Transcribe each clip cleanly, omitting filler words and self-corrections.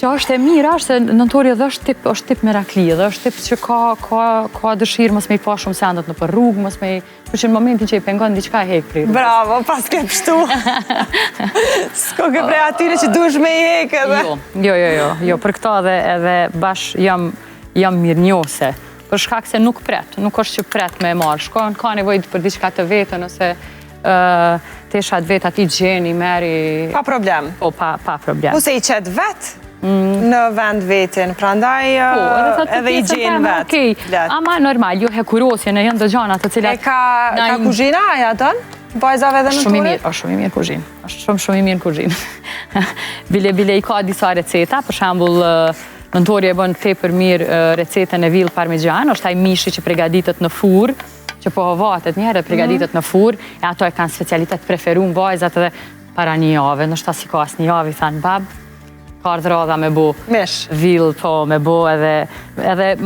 Që është e mirë, është se nëntori edhe është tip merakli, edhe është tip që ka dëshirë mos me i pa shumë sendet në për rrugë, mos me i... Për që në momentin që i pengon, diqka e hek prirë. Bravo, pas ke pështu. S'ko ke prej atyre që dush me i hek edhe. Jo, për këta edhe bash jam mirë njose. Për shkak se nuk është që pret me e marrë. Shkon, ka nevojt për diqka të vetën, ose teshat vetë ati gjeni, meri... Pa problem. Po, pa problem. Ose i qetë vetë? Në vend vetin, pra ndaj edhe i gjenë vetë. Ama normal, jo hekurosje në jënë dhe gjanat të cilat... E ka kuzhina aja tënë? Bajzave dhe në ture? është shumë i mirë kuzhinë. është shumë i mirë kuzhinë. Bile i ka disa receta, për shambull, nëntori e bën tepër mirë recetën e vill parmigian, është ai mishi që pregaditet në furr, që po vatet njerë, pregaditet në furr, e ato e kanë specialitet preferum vajzat edhe para një jave, nështë si ka as një jave, i thanë babë, ka ardhë radha me bo vill, po, me bo edhe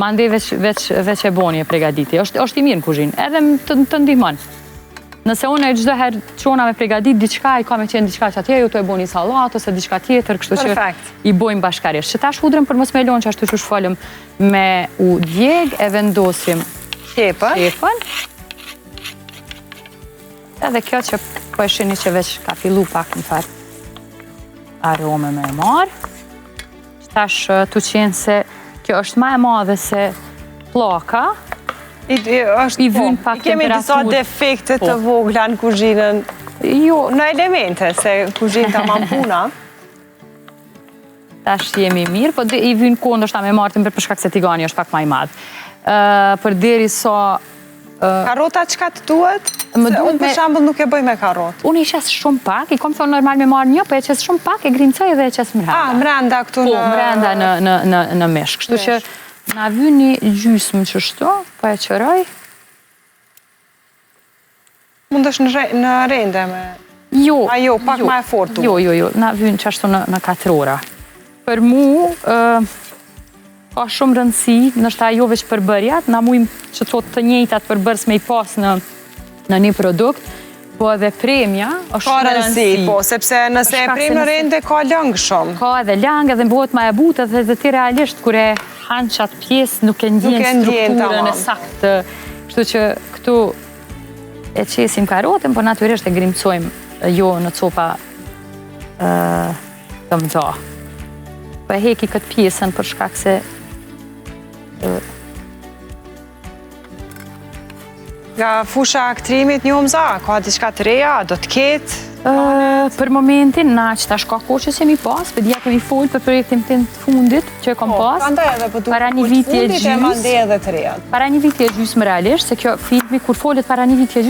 mandi veç e boni e pregaditi. është i mirë në kuzhinë, edhe të ndihmon. Nëse unë e çdo herë qona me pregadit diçka, i ka me qenë diçka që atje, ju të e boni salat, ose diçka tjetër, kështu që i bojmë bashkarisht. Që tash hudrëm për mos me lonë që ashtu që shfolëm me u djeg, e vendosim qepën. Edhe kjo që po e shini që veç ka fillu pak në farë arome me e marë. Tash të qenë se kjo është ma e madhe se plaka. I vynë pak temperaturë. I kemi disa defekte të vogla në kuzhinën. Jo, në elemente, se kuzhinë ta mampuna. Tash jemi mirë, po i vynë kondo është ta me martin për shkak se tigani është pak ma i madhë. Për deri sa... Karota qka të duhet? Unë për shambull nuk e bëj me karot. Unë i qesë shumë pak, i kom thonë normal me marrë një, po e qesë shumë pak, e grimcoj dhe e qesë mrenda. Mrenda këtu në... Po, mrenda në meshk. Kështu që na vy një gjysmë qështu, po e qëroj. Mund është në rende me... Jo, pak ma e fortu. Jo, na vy në qashtu në 4 ora. Për mu... ka shumë rëndësi, nështë ajo veç përbërjat, na mujmë që të njëjtat përbërës me i pas në një produkt, po edhe premja është shumë rëndësi. Po, sepse nëse e premë në rende, ka langë shumë. Ka edhe langë, edhe bëhet ma e butë, edhe ti realisht, kur e hanë qatë pjesë, nuk e ndjenë strukturën e saktë. Kështu që këtu e qesim karotën, po natyrisht e grimcojmë jo në copa të mëdha. Po e heki këtë pjesën për shkak se nga fusha aktrimit një umza, ka diçka të reja, do të ketë? Për momentin, na që tash ka kohë që jemi pas, për dja kemi folë për projektin të fundit që e kom pas, para një vitje gjysmë, më realisht, se kjo filmi, kur folet para një vitje gjysmë,